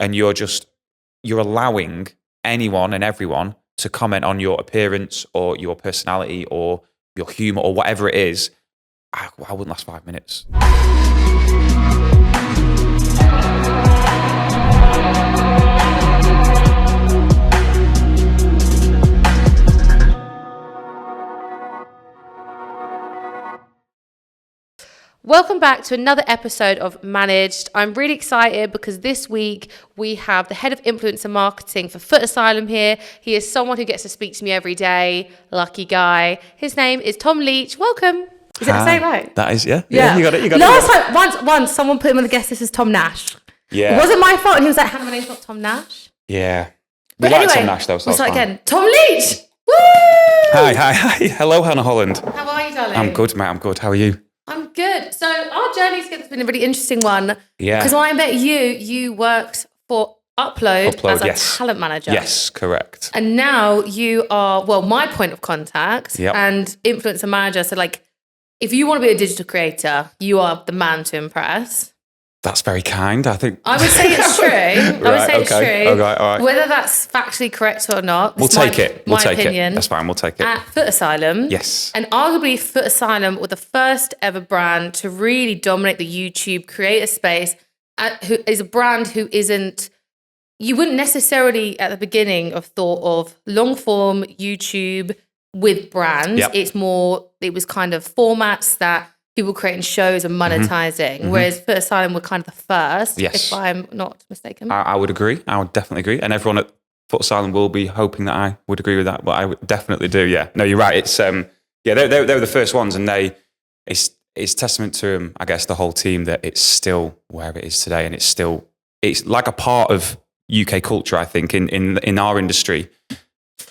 and you're allowing anyone and everyone to comment on your appearance or your personality or your humor or whatever it is, I wouldn't last 5 minutes. Welcome back to another episode of Managed. I'm really excited because this week we have the head of influencer marketing for FootAsylum here. He is someone who gets to speak to me every day. Lucky guy. His name is Tom Leech. Welcome. Is that saying right? That is, yeah. You got it. Last time, once someone put him on the guest list as Tom Nash. Yeah. It wasn't my fault. And he was like, Hannah, my name's not Tom Nash. Yeah. But like anyway, Tom Nash though, so we'll start fine. again. Tom Leech! Woo! Hi. Hello, Hannah Holland. How are you, darling? I'm good, mate. I'm good. How are you? I'm good. So our journey together has been a really interesting one. Yeah. Because when I met you worked for Upload as a talent manager. Yes, correct. And now you are, my point of contact and influencer manager. So like, if you want to be a digital creator, you are the man to impress. That's very kind, I think. I would say it's true. It's true. Okay, all right. Whether that's factually correct or not. We'll take it. My opinion. That's fine, we'll take it. At FootAsylum. Yes. And arguably FootAsylum were the first ever brand to really dominate the YouTube creator space, who is a brand who isn't, you wouldn't necessarily at the beginning have thought of long form YouTube with brands. Yep. It was kind of formats that people creating shows and monetizing, whereas FootAsylum were kind of the first, if I'm not mistaken. I would agree. I would definitely agree. And everyone at FootAsylum will be hoping that I would agree with that, but I would definitely do, yeah. No, you're right. It's, they were the first ones, and it's testament to them, I guess, the whole team, that it's still where it is today, and it's like a part of UK culture, I think, in our industry.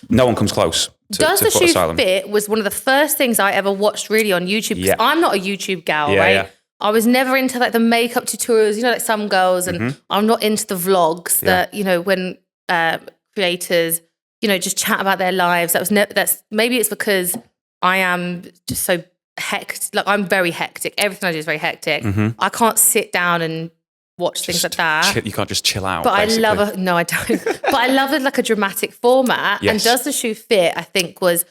No one comes close. Does the Shoe Fit was one of the first things I ever watched really on YouTube, because I'm not a YouTube gal, right? Yeah. I was never into like the makeup tutorials, like some girls, and I'm not into the vlogs that, when creators, just chat about their lives. Maybe it's because I am just so hectic. Like, I'm very hectic. Everything I do is very hectic. I can't sit down and watch things like that. You can't just chill out. But basically. I love it like a dramatic format. Yes. And Does the Shoe Fit, I think, was,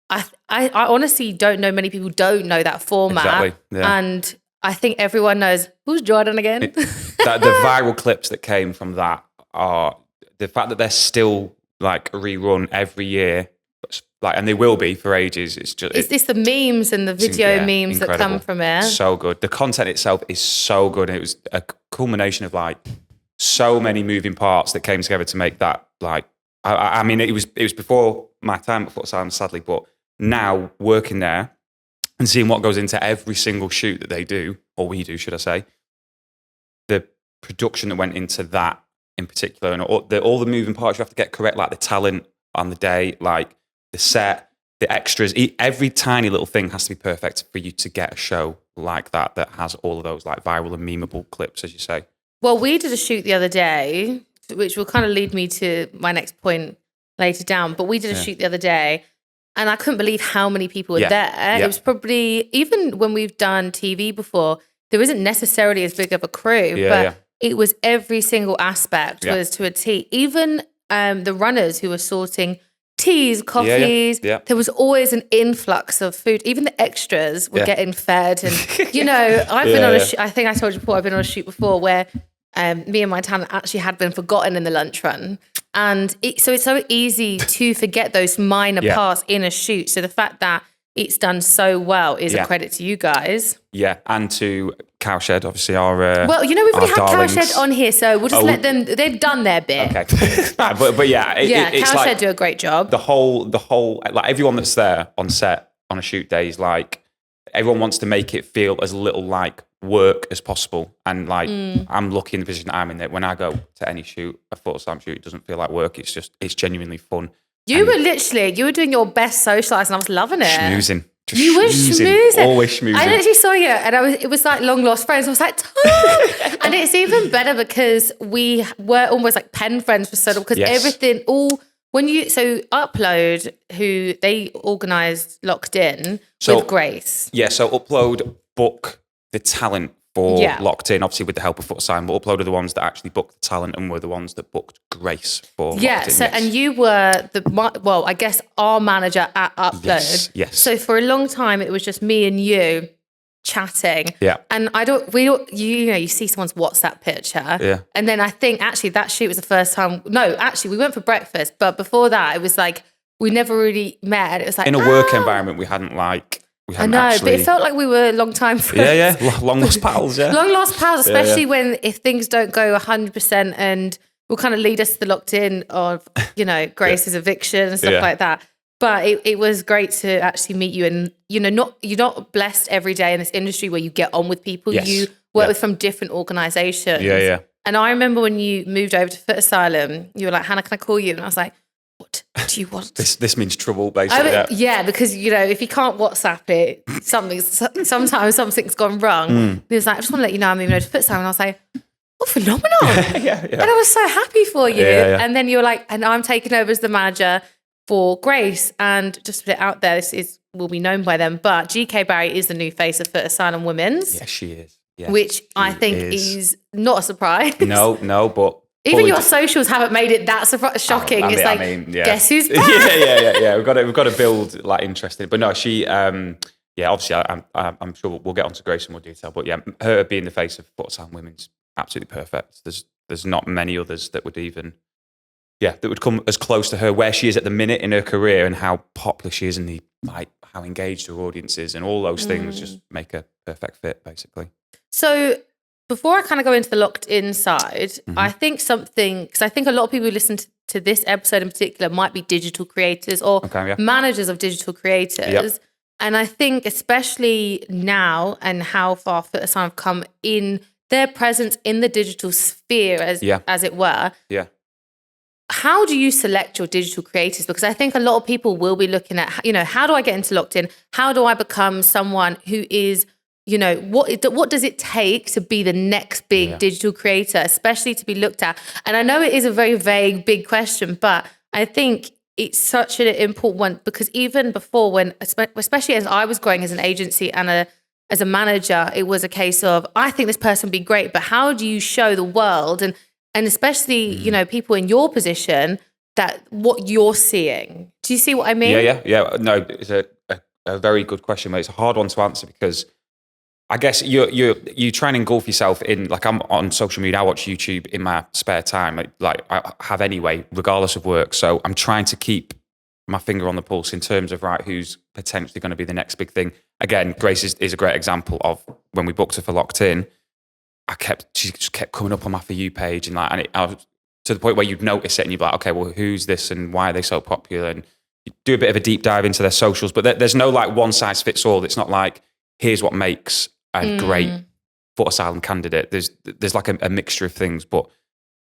I honestly don't know many people don't know that format. Exactly. Yeah. And I think everyone knows, who's Jordan again? The viral clips that came from that are the fact that they're still like rerun every year, like, and they will be for ages. It's the memes and the video memes incredible. That come from it. So good. The content itself is so good. And it was a culmination of like so many moving parts that came together to make that. Like, I mean, it was before my time at FootAsylum, sadly, but now working there and seeing what goes into every single shoot that they do, or we do, should I say, the production that went into that in particular, and all the moving parts you have to get correct, like the talent on the day, like the set, the extras, every tiny little thing has to be perfect for you to get a show like that has all of those like viral and memeable clips, as you say. Well, we did a shoot the other day, which will kind of lead me to my next point later down, but we did a shoot the other day, and I couldn't believe how many people were there. It was probably, even when we've done TV before, there isn't necessarily as big of a crew, but it was every single aspect was to a T. Even the runners who were sorting teas, coffees. There was always an influx of food. Even the extras were getting fed. And, I've been on a shoot, I think I told you before, I've been on a shoot before where me and my talent actually had been forgotten in the lunch run. And so it's so easy to forget those minor parts in a shoot. So the fact that it's done so well is a credit to you guys. Yeah, and to Cowshed, obviously our we've already had Cowshed on here, so we'll just let them. They've done their bit. Okay, but it's Cowshed like do a great job. The whole like everyone that's there on set on a shoot day is like, everyone wants to make it feel as little like work as possible, and like I'm lucky in the position I'm in that when I go to any shoot, a FootAsylum shoot, it doesn't feel like work. It's genuinely fun. You were doing your best socialising. I was loving it. Schmoozing. You were schmoozing. Always schmoozing. I literally saw you, and it was like long lost friends. I was like, Tom! And it's even better because we were almost like pen friends for so long, because everything, Upload, who they organised Locked In with Grace. Yeah, so Upload book the talent for Locked In, obviously with the help of FootAsylum, but uploaded the ones that actually booked the talent and were the ones that booked Grace for Locked In. So, and you were I guess our manager at Upload. Yes. So for a long time, it was just me and you chatting. Yeah. And you see someone's WhatsApp picture. Yeah. And then I think actually that shoot was the first time. No, actually we went for breakfast, but before that it was like we never really met. It was like in a work environment we hadn't but it felt like we were long time friends. Yeah. Long lost pals, yeah. Long lost pals, especially when if things don't go 100% and will kind of lead us to the Locked In of, Grace's eviction and stuff like that. But it was great to actually meet you, and you're not blessed every day in this industry where you get on with people you work with from different organisations. Yeah. And I remember when you moved over to FootAsylum, you were like, "Hannah, can I call you?" And I was like, "What do you want?" This means trouble, basically. Because if you can't WhatsApp it, sometimes something's gone wrong. He was like, "I just want to let you know I'm moving over to FootAsylum," and I was like, "Oh, phenomenal!" And I was so happy for you. And then you're like, "And I'm taking over as the manager for Grace," and just to put it out there, this will be known by them, but GK Barry is the new face of FootAsylum Women's. Yes, she is. Yes, which I think is not a surprise. No, but even your socials haven't made it that shocking. Guess who's back? Yeah. We've got to build interest in it. But no, she, obviously, I'm sure we'll get onto Grace in more detail. But her being the face of FootAsylum Women's absolutely perfect. There's not many others that would even. Yeah, that would come as close to her where she is at the minute in her career and how popular she is and how engaged her audience is and all those things just make a perfect fit, basically. So before I kind of go into the Locked In side, I think because I think a lot of people who listen to this episode in particular might be digital creators or managers of digital creators. Yep. And I think especially now and how far FootAsylum have come in their presence in the digital sphere, as it were. Yeah. How do you select your digital creators? Because I think a lot of people will be looking at, how do I get into Locked In? How do I become someone who is, what does it take to be the next big digital creator, especially to be looked at? And I know it is a very vague, big question, but I think it's such an important one because even before especially as I was growing as an agency and as a manager, it was a case of, I think this person would be great, but how do you show the world and especially, people in your position that what you're seeing? Do you see what I mean? Yeah. No, it's a very good question, mate. It's a hard one to answer because I guess you try and engulf yourself in, I'm on social media, I watch YouTube in my spare time, like I have anyway, regardless of work. So I'm trying to keep my finger on the pulse in terms of, who's potentially going to be the next big thing. Again, Grace is a great example of when we booked her for Locked In. She just kept coming up on my For You page and I was to the point where you'd notice it and you'd be like, okay, well, who's this and why are they so popular? And you do a bit of a deep dive into their socials, but there's no one size fits all. It's not like, here's what makes a great FootAsylum candidate. There's a mixture of things, but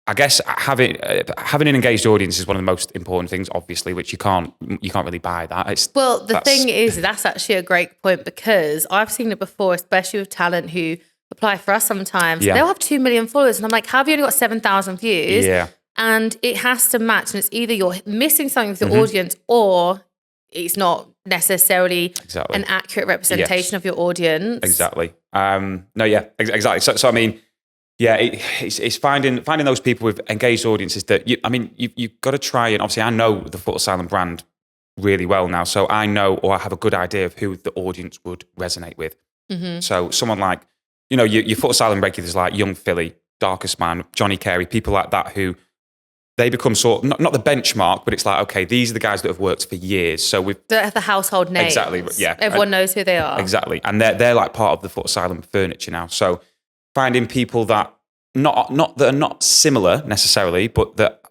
I guess having an engaged audience is one of the most important things, obviously, which you can't really buy that. The thing is, that's actually a great point because I've seen it before, especially with talent who apply for us sometimes. They'll have 2 million followers and I'm like, how have you only got 7,000 views? Yeah. And it has to match, and it's either you're missing something with the audience or it's not necessarily an accurate representation of your audience. Exactly. Exactly. So I mean, it's finding those people with engaged audiences that you've got to try, and obviously I know the FootAsylum brand really well now, so I know or I have a good idea of who the audience would resonate with. So someone like your FootAsylum regulars like Young Philly, Darkest Man, Johnny Carey, people like that who they become sort of not the benchmark, but it's like, okay, these are the guys that have worked for years. So they're the household names. Exactly, yeah. Everyone knows who they are. Exactly. And they're like part of the FootAsylum furniture now. So finding people that that are not similar necessarily, but that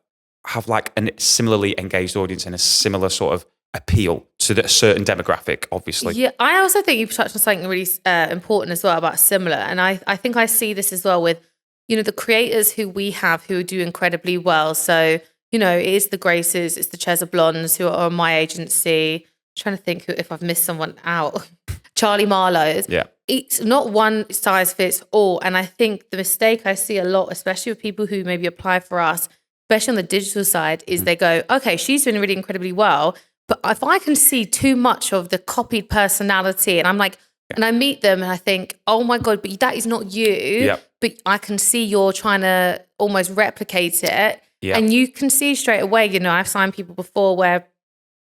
have a similarly engaged audience and a similar sort of appeal to a certain demographic, obviously. Yeah, I also think you've touched on something really important as well about similar. And I think I see this as well with, the creators who we have who do incredibly well. So, it is the Graces, it's the Chesa Blondes who are on my agency. I'm trying to think if I've missed someone out. Charlie Marlowe's. Yeah. It's not one size fits all. And I think the mistake I see a lot, especially with people who maybe apply for us, especially on the digital side, is they go, okay, she's doing really incredibly well. But if I can see too much of the copied personality and I'm like, And I meet them and I think, oh my God, but that is not you. Yep. But I can see you're trying to almost replicate it. Yep. And you can see straight away, you know, I've signed people before where,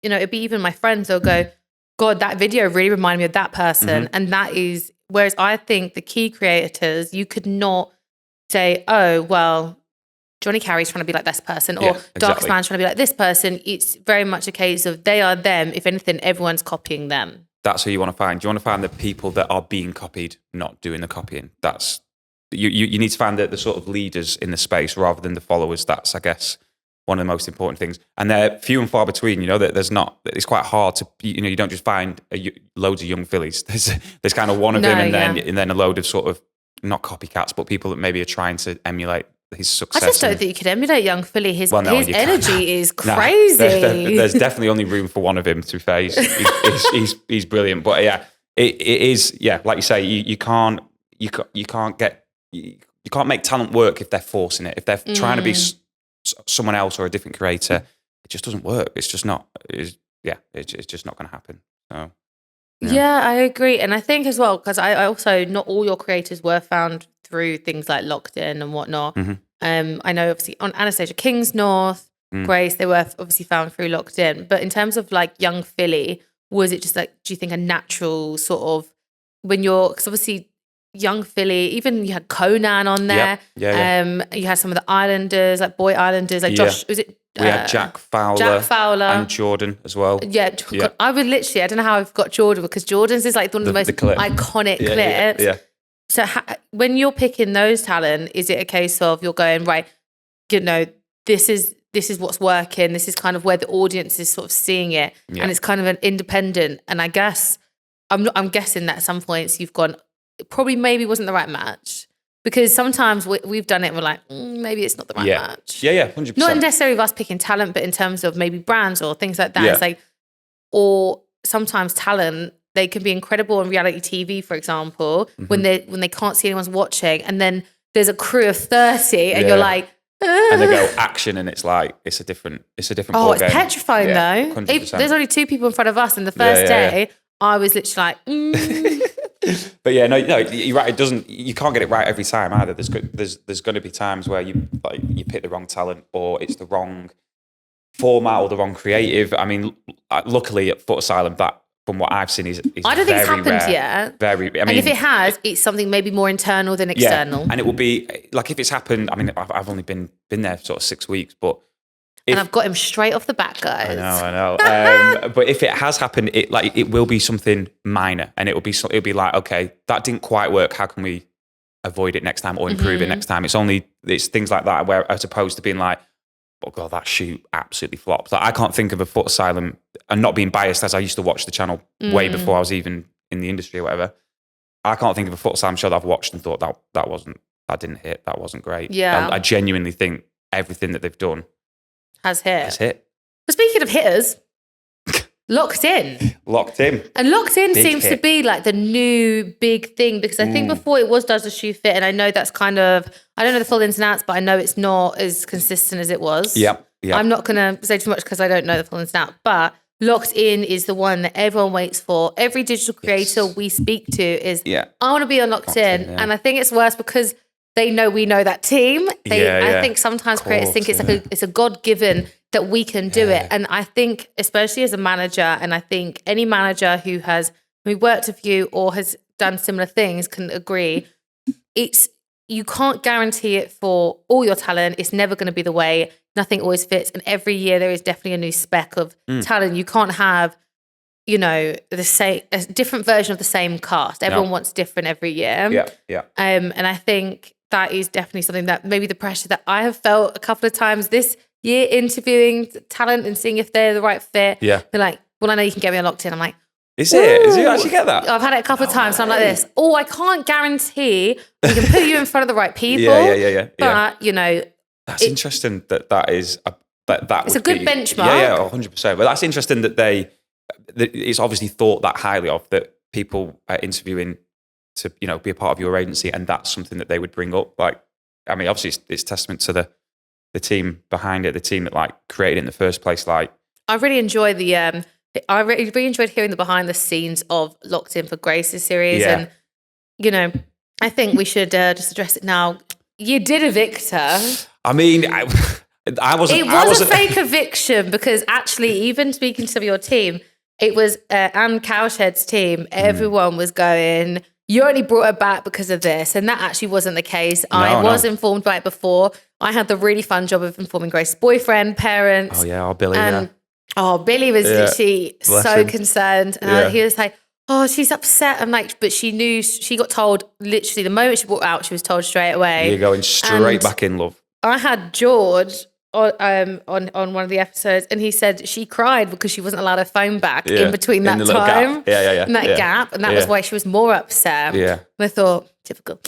you know, it'd be even my friends, they'll go, God, that video really reminded me of that person. And that is, whereas I think the key creators, you could not say, oh, well, Johnny Carey's trying to be like this person, or Darkest Man's trying to be like this person. It's very much a case of they are them. If anything, everyone's copying them. That's who you want to find. Do you want to find the people that are being copied, not doing the copying? That's you need to find the sort of leaders in the space rather than the followers. That's, I guess, one of the most important things. And they're few and far between. You know, that it's quite hard to, you know, you don't just find loads of young fillies. There's kind of one of them, and then a load of sort of not copycats, but people that maybe are trying to emulate his success. I just don't think you could emulate young Philly. His energy is crazy. There's definitely only room for one of him, to be fair. He's brilliant. But yeah, it is, yeah, like you say, you can't make talent work if they're forcing it. If they're trying to be someone else or a different creator, it just doesn't work. It's just not, it's just not going to happen. So. Yeah, I agree. And I think as well, because I also, not all your creators were found through things like Locked In and whatnot. I know obviously on Anastasia Kingsnorth, Grace, they were obviously found through Locked In. But in terms of like young Philly, was it just like, do you think a natural sort of, because obviously young Philly, even you had Conan on there. You had some of the Islanders, like boy Islanders, like Josh, was it? We had Jack Fowler and Jordan as well. Yeah. I would literally, I don't know how I've got Jordan, because Jordan's is like one of the most iconic clips. Yeah. So when you're picking those talent, is it a case of you're going, right, you know, this is what's working, this is kind of where the audience is sort of seeing it, and it's kind of an independent, and I guess, I'm guessing that at some points you've gone, it probably maybe wasn't the right match. Because sometimes we've done it and we're like, maybe it's not the right match. Yeah, 100%. Not necessarily of us picking talent, but in terms of maybe brands or things like that. It's like, or sometimes talent, they can be incredible on reality TV, for example, when they can't see anyone's watching, and then there's a crew of 30 and you're like, and they go action, and it's like, it's a different ball game. It's petrifying though. 100%. There's only 2 people in front of us, and the first day, I was literally like, But yeah, no, you're right. You can't get it right every time either. There's going to be times where you pick the wrong talent, or it's the wrong format or the wrong creative. I mean, luckily at FootAsylum, that from what I've seen is I don't think it's happened rare. yet. And if it has, it's something maybe more internal than external. And it will be like, if it's happened. I mean, I've only been there sort of 6 weeks, but. And I've got him straight off the back, guys. I know. But if it has happened, it will be something minor, and it'll be like, okay, that didn't quite work. How can we avoid it next time or improve it next time? It's things like that, where as opposed to being like, oh God, that shoot absolutely flopped. Like, I can't think of a FootAsylum, and not being biased, as I used to watch the channel way before I was even in the industry or whatever. I can't think of a FootAsylum show that I've watched and thought that didn't hit, that wasn't great. Yeah, I genuinely think everything that they've done has hit. But speaking of hitters, Locked In. And Locked In seems to be like the new big thing, because I think before it was Does the Shoe Fit? And I know that's kind of, I don't know the full ins and outs, but I know it's not as consistent as it was. Yeah. I'm not going to say too much because I don't know the full ins and outs, but Locked In is the one that everyone waits for. Every digital creator we speak to is, I want to be on Locked In. And I think it's worse because they know we know that team. I think sometimes creators think it's like it's a God-given that we can do it. And I think, especially as a manager, and I think any manager who worked with you or has done similar things can agree, you can't guarantee it for all your talent. It's never going to be the way. Nothing always fits. And every year there is definitely a new spec of talent. You can't have, a different version of the same cast. Everyone wants different every year. Yeah. And I think that is definitely something that maybe the pressure that I have felt a couple of times this year interviewing talent and seeing if they're the right fit. Yeah. They're like, well, I know you can get me on Locked In. I'm like, is it? Is you actually get that? I've had it a couple of times. So I'm like this. Oh, I can't guarantee we can put you in front of the right people. Yeah. But, that's interesting that is, it's a good benchmark. Yeah, 100%. But that's interesting that it's obviously thought that highly of, that people are interviewing to, be a part of your agency, and that's something that they would bring up. Like, I mean, obviously it's testament to the team behind it, the team that like created it in the first place. Like, I really enjoy the I really enjoyed hearing the behind the scenes of Locked In for Grace's series. And, you know, I think we should just address it now. You did evict her. I mean, I wasn't. It was a fake eviction because actually, even speaking to some of your team, it was Anne Cowshed's team. Everyone was going, you only brought her back because of this. And that actually wasn't the case. I was informed by it before. I had the really fun job of informing Grace's boyfriend, parents. Oh, yeah. Billy, Billy was literally so concerned. And he was like, oh, she's upset. I'm like, but she knew, she got told literally the moment she brought out, she was told straight away. You're going straight back in, love. I had George on one of the episodes, and he said she cried because she wasn't allowed her phone back in between that time. In that gap. And that was why she was more upset. Yeah. And I thought, typical.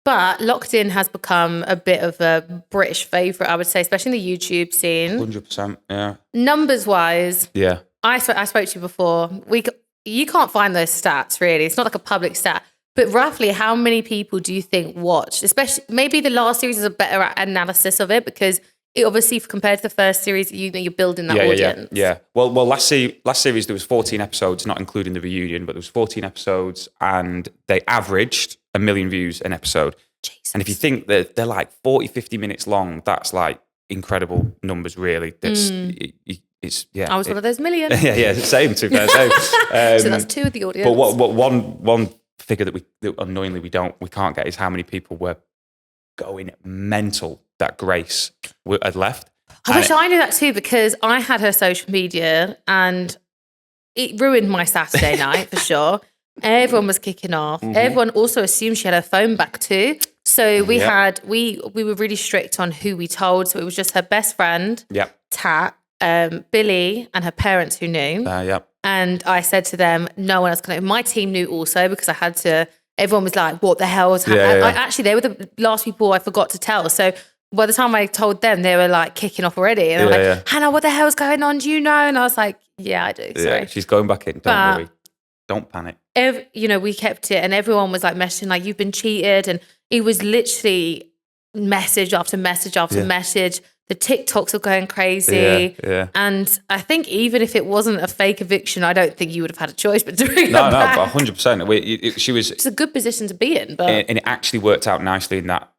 But Locked In has become a bit of a British favourite, I would say, especially in the YouTube scene. 100%, yeah. Numbers-wise, yeah. I spoke to you before. You can't find those stats, really. It's not like a public stat. But roughly, how many people do you think watched? Especially, maybe the last series is a better analysis of it because it obviously, compared to the first series, you're building that audience. Yeah. Well, last series, there was 14 episodes, not including the reunion, but there was 14 episodes, and they averaged 1 million views an episode. Jesus. And if you think that they're like 40, 50 minutes long, that's like incredible numbers, really. That's it's I was one of those million. Same, to be fair. So that's 2 of the audience. But what one figure that annoyingly we can't get is how many people were going mental that Grace had left. I wish I knew that too, because I had her social media and it ruined my Saturday night for sure. Everyone was kicking off. Mm-hmm. Everyone also assumed she had her phone back too. So we were really strict on who we told. So it was just her best friend, Tat, Billy, and her parents who knew. And I said to them, no one else can know. My team knew also because I had to. Everyone was like, what the hell is happening? Actually, they were the last people I forgot to tell. So by the time I told them, they were like kicking off already. And they were like, Hannah, what the hell's going on? Do you know? And I was like, yeah, I do. Sorry. Yeah, she's going back in. Don't worry. Don't panic. We kept it, and everyone was like messaging, like, you've been cheated. And it was literally message after message after message. The TikToks were going crazy. Yeah. And I think even if it wasn't a fake eviction, I don't think you would have had a choice but to bring her back. No, 100%. She was. It's a good position to be in. But and it actually worked out nicely in that,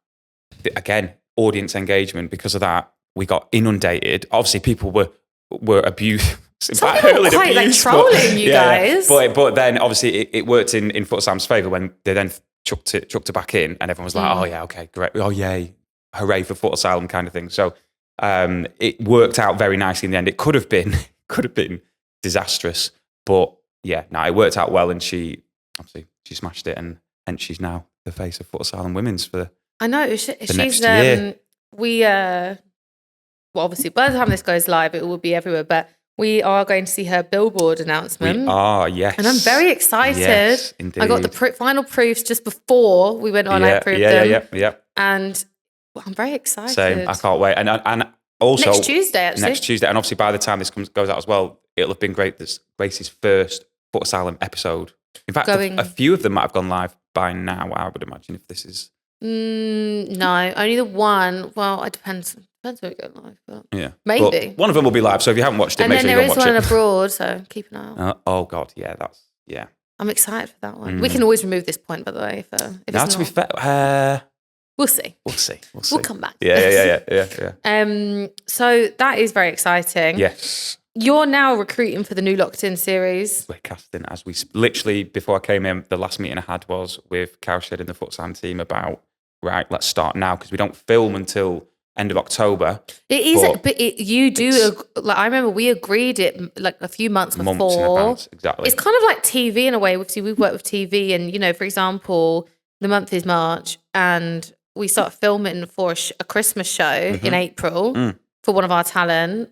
again, audience engagement. Because of that, we got inundated. Obviously, people were abused. Some people were quite like trolling you guys. But then, obviously, it worked in FootAsylum's favour when they then chucked it back in, and everyone was like, oh, yeah, okay, great. Oh, yay. Hooray for FootAsylum kind of thing. So, it worked out very nicely in the end. It could have been disastrous, but it worked out well, and she smashed it, and hence she's now the face of FootAsylum Women's for I know the she's next year. Obviously by the time this goes live, it will be everywhere, but we are going to see her billboard announcement. We are, yes, and I'm very excited. Yes, indeed. I got the final proofs just before we went on. I approved them. Yeah. And I'm very excited. Same. I can't wait. And also next Tuesday, and obviously by the time this goes out as well, it'll have been great. This Grace's first FootAsylum episode. In fact, a few of them might have gone live by now, I would imagine, if this is. No, only the one. Well, it depends where we go live. But maybe. But one of them will be live, so if you haven't watched it, make sure you go watch it. And then there is one abroad, so keep an eye out. Oh, God, yeah. I'm excited for that one. We can always remove this point, by the way, if it's not. To be fair, we'll see. We'll come back. Yeah. So that is very exciting. Yes. You're now recruiting for the new Locked In series. We're casting as we literally before I came in. The last meeting I had was with Cowshed and the FootAsylum team about let's start now because we don't film until end of October. It is, but you do. Like I remember, we agreed it like a few months before. Months in advance, exactly. It's kind of like TV in a way. We've worked with TV, and for example, the month is March, and we start filming for a Christmas show in April for one of our talent,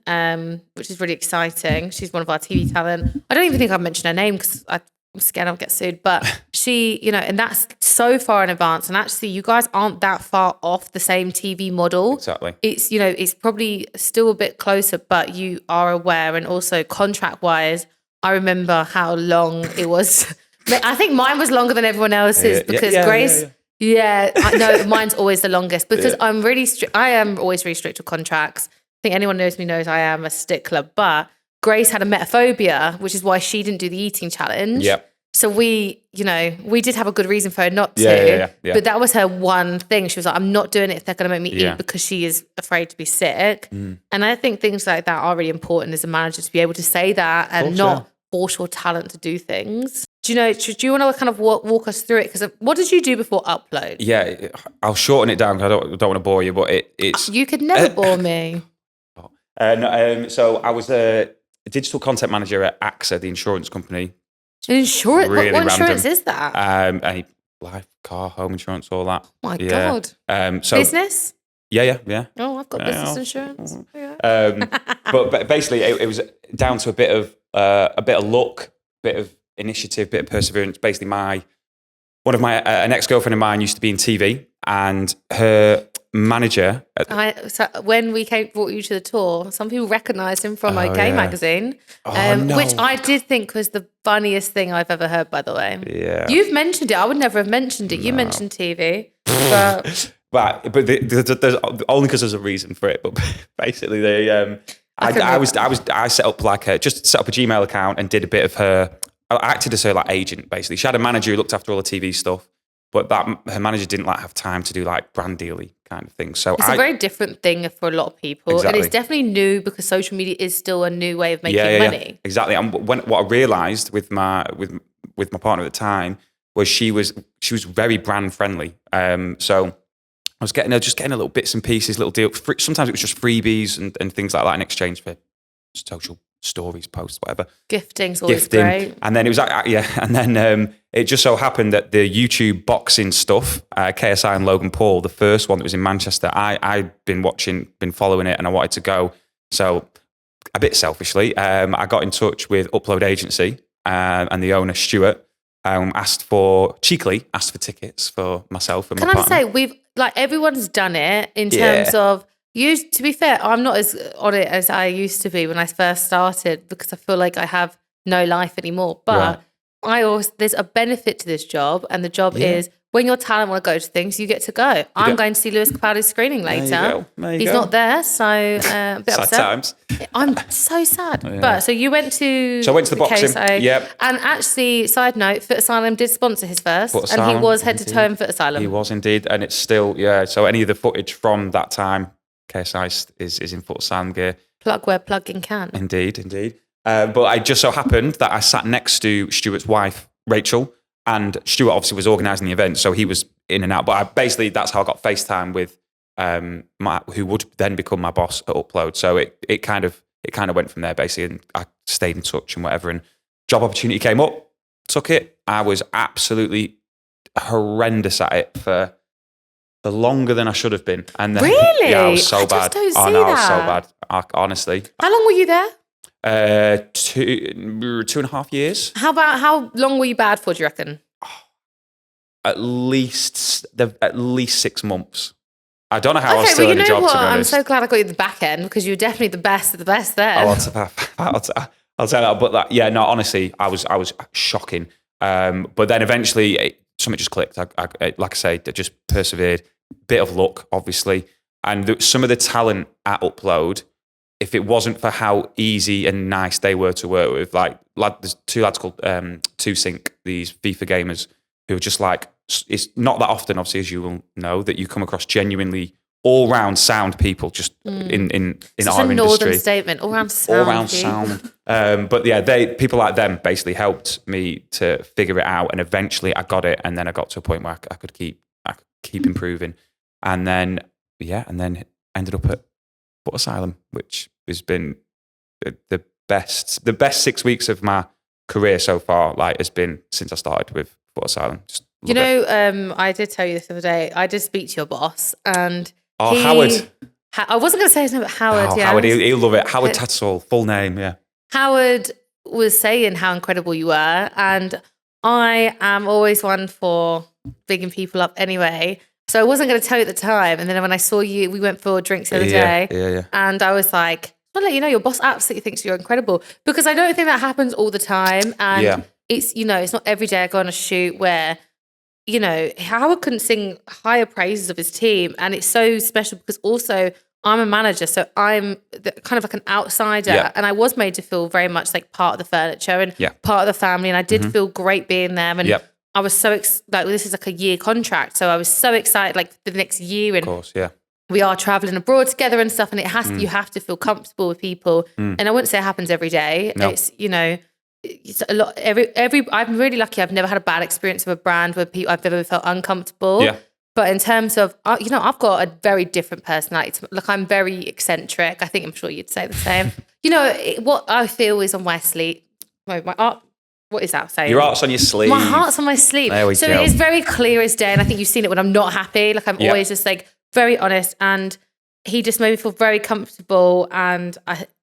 which is really exciting. She's one of our TV talent. I don't even think I've mentioned her name because I'm scared I'll get sued. But she, and that's so far in advance. And actually, you guys aren't that far off the same TV model. Exactly. It's, it's probably still a bit closer, but you are aware. And also contract-wise, I remember how long it was. I think mine was longer than everyone else's because Grace... Yeah, I know mine's always the longest because I'm really strict. I am always really strict with contracts. I think anyone knows me knows I am a stickler, but Grace had a metaphobia, which is why she didn't do the eating challenge. Yep. So we did have a good reason for her not to. Yeah. But that was her one thing. She was like, I'm not doing it if they're going to make me eat because she is afraid to be sick. And I think things like that are really important as a manager to be able to say that and not force your talent to do things. Do you want to kind of walk us through it? Because what did you do before Upload? Yeah, I'll shorten it down because I don't want to bore you, but it's... You could never bore me. So I was a digital content manager at AXA, the insurance company. Insurance? Really what insurance is that? Any life, car, home insurance, all that. Oh my God. So business? Yeah. Oh, I've got business insurance. But basically, it was down to a bit of luck, bit of initiative, bit of perseverance. Basically, one of my an ex-girlfriend of mine used to be in TV, and her manager. So when we brought you to the tour, some people recognised him from OK Magazine, no. which I did think was the funniest thing I've ever heard. By the way, you've mentioned it. I would never have mentioned it. You mentioned TV, but there's only because there's a reason for it. But basically, I set up just set up a Gmail account and did a bit of her. I acted as her agent. Basically, she had a manager who looked after all the TV stuff. But her manager didn't have time to do brand dealy kind of thing. So it's a very different thing for a lot of people. Exactly. And it's definitely new because social media is still a new way of making money. Yeah, exactly. And what I realised with my partner at the time was she was very brand friendly. So I was getting little bits and pieces, little deals. Sometimes it was just freebies and things like that in exchange for social stories, posts, whatever. Gifting's always great. And then it was and then it just so happened that the YouTube boxing stuff, KSI and Logan Paul, the first one that was in Manchester, I'd been following it, and I wanted to go. So a bit selfishly, I got in touch with Upload Agency and the owner Stuart. Asked for tickets for myself and my partner. Can I say we've everyone's done it in terms of. To be fair, I'm not as on it as I used to be when I first started because I feel like I have no life anymore. But there's a benefit to this job, and the job is when your talent want to go to things, you get to go. I'm going to see Lewis Capaldi's screening later. He's not there, so a bit upset. Times. I'm so sad. Yeah. But so you went to the boxing. Yep. And actually, side note, FootAsylum did sponsor his first, and he was head to toe in FootAsylum. He was indeed, and it's still So any of the footage from that time. KSI is in FootAsylum gear. Plug where plugging can. Indeed. But I just so happened that I sat next to Stuart's wife, Rachel, and Stuart obviously was organising the event, so he was in and out. But that's how I got FaceTime with who would then become my boss at Upload. So it kind of went from there basically, and I stayed in touch and whatever. And job opportunity came up, took it. I was absolutely horrendous at it for longer than I should have been. And then, really? Yeah, I was so bad. I was so bad. Honestly. How long were you there? 2.5 years. How long were you bad for, do you reckon? At least 6 months. I don't know how I was still in the job, to be honest. I'm so glad I got you the back end because you were definitely the best of the best there. I'll tell that. But honestly, I was shocking. But then eventually something just clicked. I like I say, just persevered. Bit of luck, obviously. And some of the talent at Upload, if it wasn't for how easy and nice they were to work with, there's two lads called 2Sync, these FIFA gamers, who are just it's not that often, obviously, as you will know, that you come across genuinely all-round sound people just in our industry. It's a northern statement, all-round sound. But people like them basically helped me to figure it out, and eventually I got it, and then I got to a point where I could keep improving, and then ended up at FootAsylum, which has been the best 6 weeks of my career so far. Has been since I started with FootAsylum. I did tell you this the other day. I did speak to your boss, and Howard. I wasn't going to say his name, but Howard. Howard, he'll love it. Howard Tatzel, full name. Yeah. Howard was saying how incredible you were, and I am always one for bigging people up anyway. So I wasn't going to tell you at the time. And then when I saw you, we went for drinks the other day. Yeah. And I was like, I'll let you know, your boss absolutely thinks you're incredible. Because I don't think that happens all the time. And it's not every day I go on a shoot where, Howard couldn't sing higher praises of his team. And it's so special because also I'm a manager, so I'm kind of like an outsider, and I was made to feel very much like part of the furniture and part of the family, and I did feel great being there. And I was so like, this is like a year contract, so I was so excited, like for the next year. And of course, we are traveling abroad together and stuff, and it has you have to feel comfortable with people. And I wouldn't say it happens every day. No. It's it's a lot. I'm really lucky. I've never had a bad experience with a brand where I've never felt uncomfortable. Yeah. But in terms of, I've got a very different personality. Like, I'm very eccentric. I'm sure you'd say the same. What I feel is on my sleeve. My art. What is that saying? Your heart's on your sleeve. My heart's on my sleeve. There we so go. It is very clear as day. And I think you've seen it when I'm not happy. Like, I'm always just like very honest. And he just made me feel very comfortable. And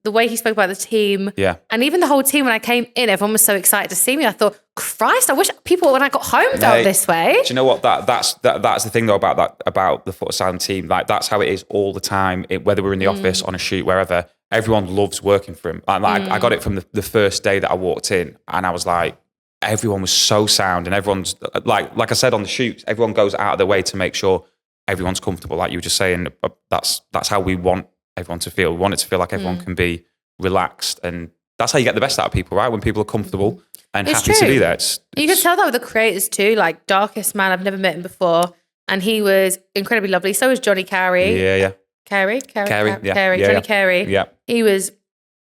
the way he spoke about the team. Yeah. And even the whole team, when I came in, everyone was so excited to see me. I thought, Christ, I wish people, when I got home, felt this way. Do you know what? That's the thing though about the FootAsylum team. Like, that's how it is all the time. Whether we're in the office, on a shoot, wherever, everyone loves working for him. I got it from the first day that I walked in, and I was like, everyone was so sound, and everyone's like I said on the shoots, everyone goes out of their way to make sure everyone's comfortable. Like you were just saying, that's how we want everyone to feel. We want it to feel like everyone can be relaxed, and that's how you get the best out of people, right? When people are comfortable and happy to be there. You can tell that with the creators too. Like Darkest Man, I've never met him before, and he was incredibly lovely. So was Johnny Carey. Yeah. Johnny Carey. Yeah. He was.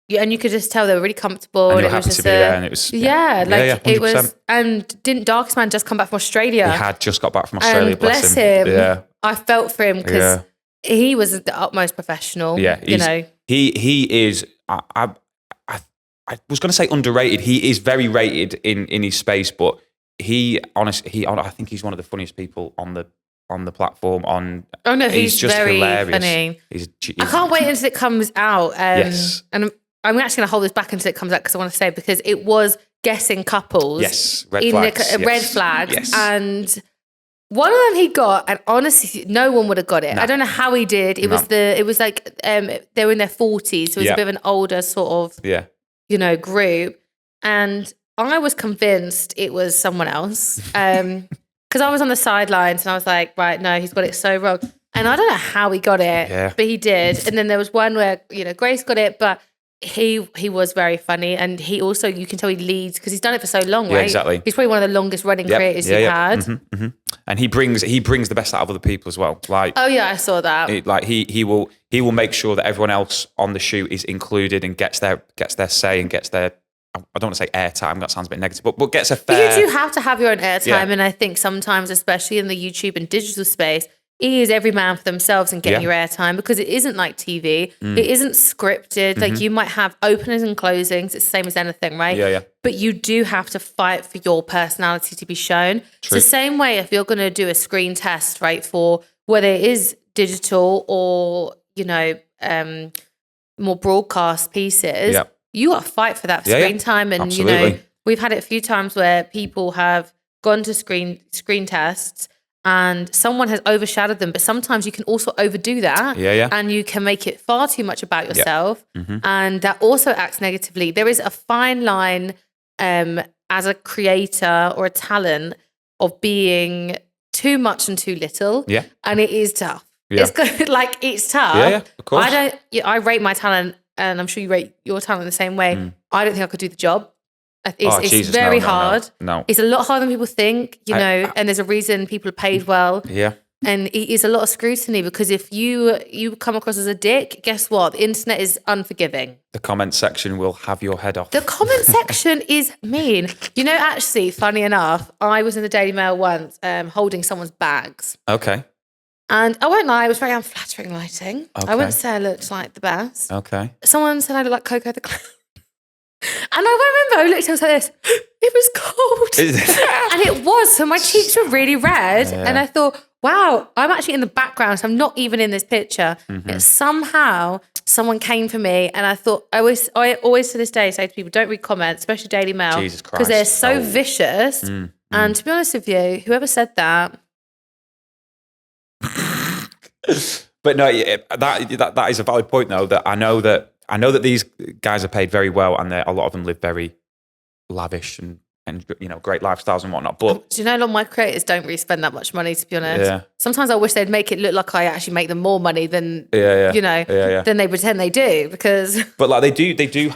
Yeah, and you could just tell they were really comfortable. And it was happy just to be there, and it was it was. And didn't Darkest Man just come back from Australia? He had just got back from Australia. And bless him. Yeah, I felt for him because he was the utmost professional. Yeah, he is. I was going to say underrated. He is very rated in his space, but I think he's one of the funniest people on the platform. He's just very hilarious. Funny. I can't wait until it comes out. Yes. And I'm actually going to hold this back until it comes out because I want to say, because it was guessing couples. Yes. Red flags. Yes. And one of them he got, and honestly, no one would have got it. No. I don't know how he did. It was like they were in their 40s, so it was a bit of an older sort of group. And I was convinced it was someone else. Because I was on the sidelines and I was like, right, no, he's got it so wrong. And I don't know how he got it, but he did. And then there was one where, Grace got it, but he was very funny. And he also, you can tell he leads because he's done it for so long, right? Yeah, exactly. He's probably one of the longest running creators you've had. Mm-hmm, mm-hmm. And he brings the best out of other people as well. Like, oh yeah, I saw that. He will make sure that everyone else on the shoot is included and gets their say and gets their, I don't want to say airtime, that sounds a bit negative, but gets a fair... You do have to have your own airtime, and I think sometimes, especially in the YouTube and digital space, it is every man for themselves and getting your airtime, because it isn't like TV. It isn't scripted. Mm-hmm. Like, you might have openings and closings. It's the same as anything, right? Yeah. But you do have to fight for your personality to be shown. True. It's the same way if you're going to do a screen test, right, for whether it is digital or, more broadcast pieces. Yep. You got to fight for that screen time. And, absolutely. We've had it a few times where people have gone to screen tests and someone has overshadowed them. But sometimes you can also overdo that. Yeah. And you can make it far too much about yourself. Yep. Mm-hmm. And that also acts negatively. There is a fine line as a creator or a talent of being too much and too little. Yeah. And it is tough. Yeah. It's tough. Yeah, of course. I rate my talent, and I'm sure you rate your talent the same way. I don't think I could do the job. It's very hard. No. It's a lot harder than people think, and there's a reason people are paid well. Yeah. And it is a lot of scrutiny, because if you come across as a dick, guess what? The internet is unforgiving. The comment section will have your head off. The comment section is mean. Actually, funny enough, I was in the Daily Mail once holding someone's bags. Okay. And I won't lie, it was very unflattering lighting. Okay. I wouldn't say I looked like the best. Okay. Someone said I looked like Coco the Clown. And I remember I looked at it, I was like this, it was cold. And it was, so my cheeks were really red. Yeah. And I thought, wow, I'm actually in the background, so I'm not even in this picture. Mm-hmm. Yet somehow someone came for me, and I thought, I always to this day say to people, don't read comments, especially Daily Mail. Jesus Christ. Because they're so vicious. And to be honest with you, whoever said that, but no, that is a valid point though. That I know that these guys are paid very well, and a lot of them live very lavish and and great lifestyles and whatnot. But do you know, a lot of my creators don't really spend that much money, to be honest. Sometimes I wish they'd make it look like I actually make them more money than than they pretend they do, because but like they do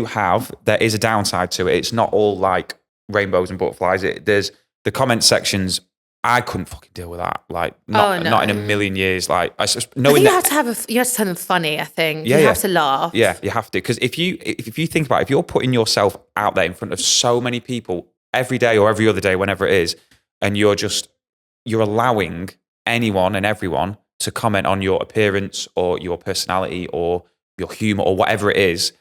have there is a downside to it. It's not all like rainbows and butterflies. There's the comment sections. I couldn't fucking deal with that. Like, not in a million years. Like, knowing you have to turn them funny. I think you have to laugh. Yeah, you have to, because if you think about it, if you're putting yourself out there in front of so many people every day or every other day, whenever it is, and you're allowing anyone and everyone to comment on your appearance or your personality or your humor or whatever it is,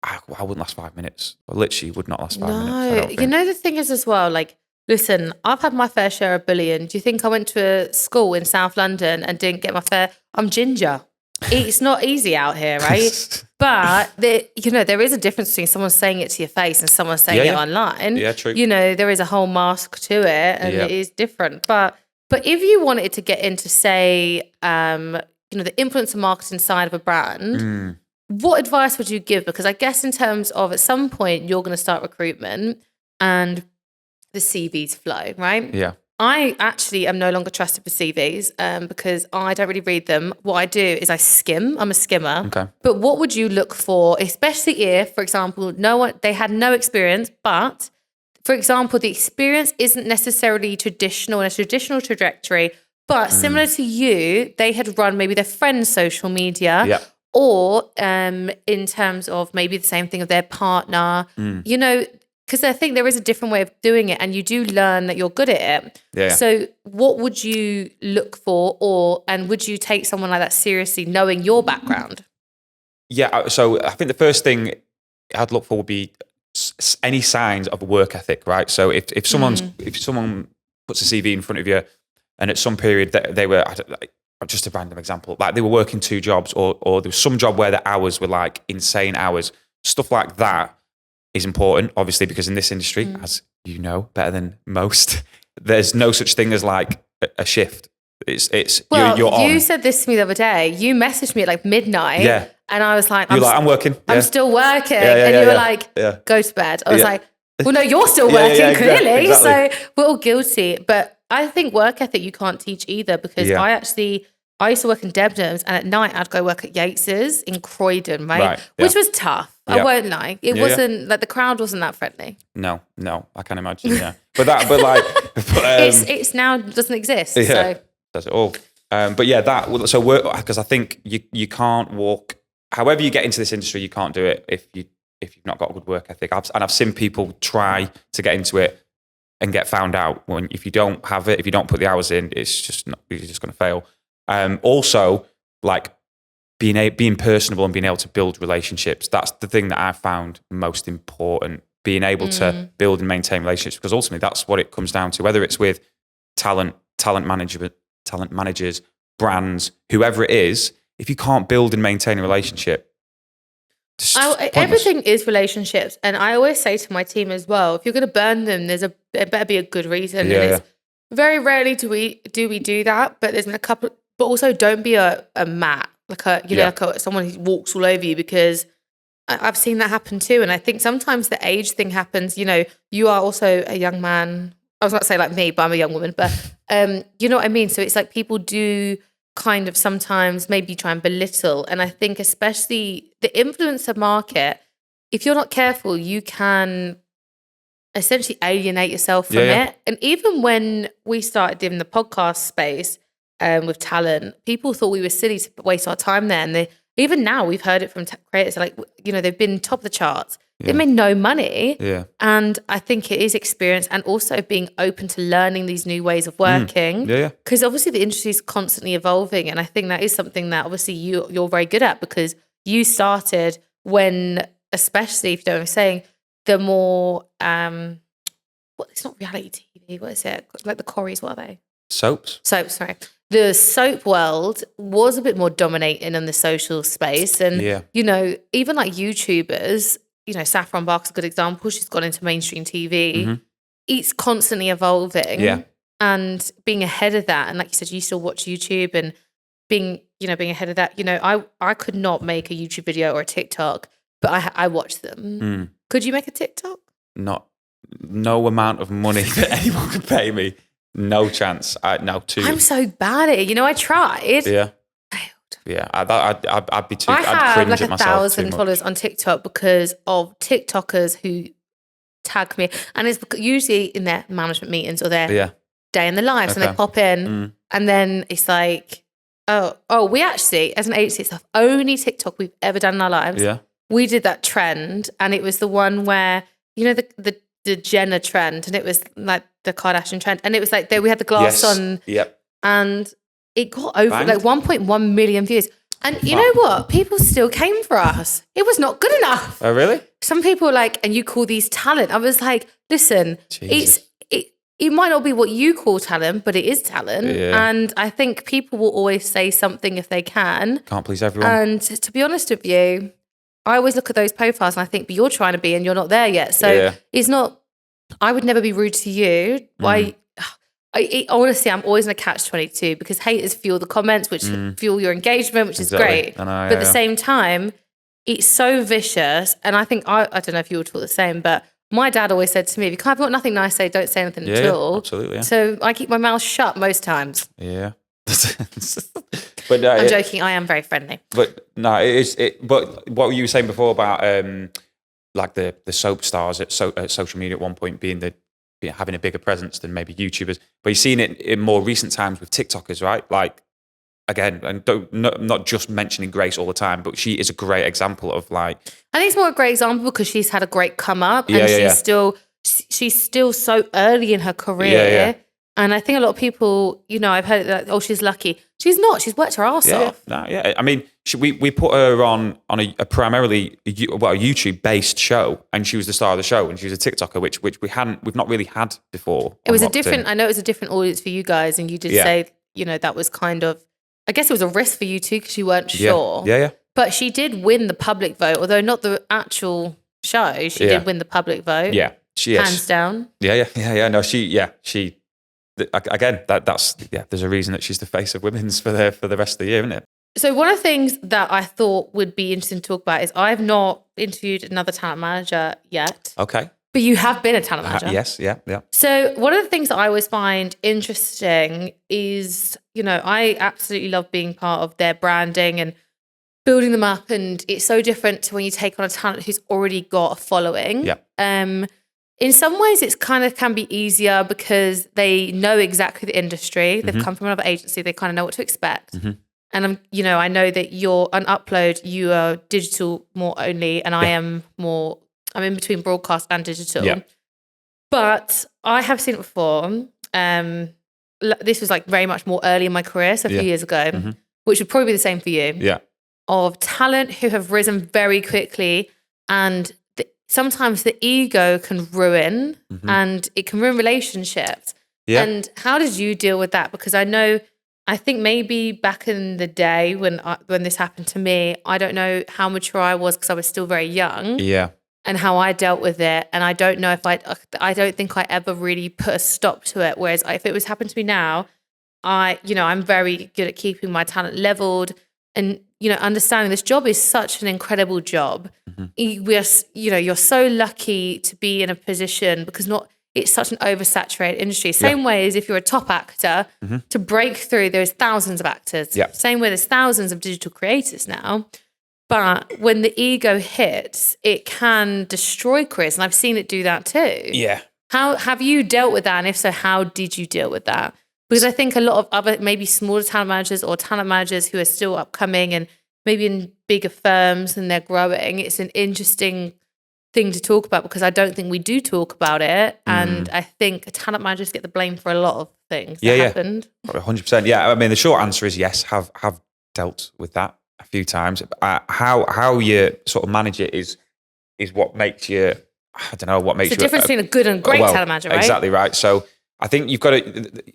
I wouldn't last 5 minutes. I literally would not last 5 minutes. No, the thing is as well, like, listen, I've had my fair share of bullying. Do you think I went to a school in South London and didn't get my fair? I'm ginger. It's not easy out here, right? But there is a difference between someone saying it to your face and someone saying it online. Yeah, true. There is a whole mask to it, and it is different. But if you wanted to get into, say, the influencer marketing side of a brand, what advice would you give? Because I guess in terms of, at some point you're going to start recruitment and the CVs flow, right? Yeah. I actually am no longer trusted with CVs because I don't really read them. What I do is I skim. I'm a skimmer. Okay. But what would you look for, especially if, for example, they had no experience, but, for example, the experience isn't necessarily traditional in a traditional trajectory, but similar to you, they had run maybe their friend's social media, or in terms of maybe the same thing of their partner, because I think there is a different way of doing it, and you do learn that you're good at it. Yeah. So what would you look for, and would you take someone like that seriously, knowing your background? Yeah, so I think the first thing I'd look for would be any signs of a work ethic, right? So if someone puts a CV in front of you, and at some period they were, just a random example, like they were working 2 jobs, or there was some job where the hours were like insane hours, stuff like that is important, obviously, because in this industry, as you know better than most, there's no such thing as like a shift. You're on. You said this to me the other day. You messaged me at like midnight, and I was like, I'm working. I'm still working, and you were like, go to bed. I was like, well, no, you're still working, clearly. Exactly. So we're all guilty. But I think work ethic you can't teach either, because I used to work in Debenhams, and at night I'd go work at Yates's in Croydon, right? Which was tough. I won't lie. It wasn't like the crowd wasn't that friendly. No, I can imagine. Yeah, it's now doesn't exist. Yeah, so does it all? So work, because I think you can't walk. However you get into this industry, you can't do it if you've not got a good work ethic. I've seen people try to get into it and get found out. If you don't have it, if you don't put the hours in, you're just going to fail. Also, like being personable and being able to build relationships. That's the thing that I found most important. Being able to build and maintain relationships, because ultimately that's what it comes down to. Whether it's with talent managers, brands, whoever it is, if you can't build and maintain a relationship, everything is relationships. And I always say to my team as well, if you're going to burn them, there better be a good reason. It's very rarely do we do that, but there's been a couple. But also, don't be a mat, like someone who walks all over you, because I've seen that happen too. And I think sometimes the age thing happens. You are also a young man. I was not to say like me, but I'm a young woman. But you know what I mean? So it's like people do kind of sometimes maybe try and belittle. And I think especially the influencer market, if you're not careful, you can essentially alienate yourself from it. And even when we started in the podcast space with talent, people thought we were silly to waste our time there. And even now we've heard it from creators, like, they've been top of the charts. They made no money. Yeah. And I think it is experience, and also being open to learning these new ways of working. Because obviously the industry is constantly evolving. And I think that is something that obviously you're very good at, because you started when, especially if you know what I'm saying, the more, it's not reality TV, what is it? Like the Corries, what are they? Soaps, sorry. The soap world was a bit more dominating in the social space. And, even like YouTubers, Saffron Barker's a good example. She's gone into mainstream TV. It's constantly evolving. And being ahead of that. And like you said, you still watch YouTube, and being ahead of that. I could not make a YouTube video or a TikTok, but I watch them. Could you make a TikTok? Not no amount of money that anyone could pay me. No chance. I'm so bad at it. You know, I tried. Yeah. Yeah, I'd be too. I'd cringe at myself. 1,000 followers on TikTok because of TikTokers who tag me, and it's usually in their management meetings or their day in the lives, and they pop in, and then it's like, oh, we actually, as an agency, it's the only TikTok we've ever done in our lives. Yeah, we did that trend, and it was the one where the Jenner trend, and it was like the Kardashian trend, and it was like we had the glass on, and it got over 1.1 million views. And you know what? People still came for us. It was not good enough. Oh, really? Some people were like, and you call these talent. I was like, listen, it might not be what you call talent, but it is talent. Yeah. And I think people will always say something if they can. Can't please everyone. And to be honest with you, I always look at those profiles and I think, but you're trying to be and you're not there yet. So it's not, I would never be rude to you. Honestly, I'm always in a catch-22 because haters fuel the comments, which fuel your engagement, which is great. I know, but at the same time, it's so vicious. And I think, I don't know if you were taught the same, but my dad always said to me, if you can't have got nothing nice to say, don't say anything at all. Absolutely. Yeah. So I keep my mouth shut most times. Yeah. But I'm joking. I am very friendly. But no, but what you were saying before about like the soap stars at social media at one point being having a bigger presence than maybe YouTubers, but you've seen it in more recent times with TikTokers, right? Like, again, and not just mentioning Grace all the time, but she is a great example of like. I think it's more a great example because she's had a great come up, and she's still so early in her career. Yeah. And I think a lot of people, I've heard that, oh, she's lucky. She's not. She's worked her ass off. I mean, we put her on a primarily a YouTube-based show, and she was the star of the show, and she was a TikToker, which we've not really had before. It was I know it was a different audience for you guys, and you did say, that was kind of, I guess it was a risk for you too, because you weren't sure. Yeah. But she did win the public vote, although not the actual show. She did win the public vote. Yeah, she is. Hands down. Yeah. No, she. Again, there's a reason that she's the face of women's for the rest of the year, isn't it? So one of the things that I thought would be interesting to talk about is I've not interviewed another talent manager yet. Okay. But you have been a talent manager. Yes, yeah. So one of the things that I always find interesting is, I absolutely love being part of their branding and building them up. And it's so different to when you take on a talent who's already got a following. Yeah. In some ways, it's kind of can be easier because they know exactly the industry. They've come from another agency. They kind of know what to expect. Mm-hmm. And I know that you're on Upload. You are digital more only, and I am more. I'm in between broadcast and digital. Yeah. But I have seen it before. This was like very much more early in my career, so a few years ago, which would probably be the same for you. Yeah. Of talent who have risen very quickly, and sometimes the ego can ruin and it can ruin relationships. Yeah. And how did you deal with that? Because I think maybe back in the day when this happened to me, I don't know how mature I was because I was still very young. Yeah. And how I dealt with it. And I don't know if I don't think I ever really put a stop to it. Whereas if it was happened to me now, I'm very good at keeping my talent leveled and, understanding this job is such an incredible job. You're so lucky to be in a position because it's such an oversaturated industry. Same way as if you're a top actor, to break through, there's thousands of actors. Yeah. Same way there's thousands of digital creators now. But when the ego hits, it can destroy careers. And I've seen it do that too. Yeah. How have you dealt with that? And if so, how did you deal with that? Because I think a lot of other maybe smaller talent managers or talent managers who are still upcoming and maybe in bigger firms and they're growing, it's an interesting thing to talk about because I don't think we do talk about it. And I think talent managers get the blame for a lot of things that happened. 100%. Yeah. I mean, the short answer is yes, have dealt with that a few times. How you sort of manage it is what makes you, I don't know, what makes you... It's the difference between a good and great talent manager, right? Exactly right. So I think you've got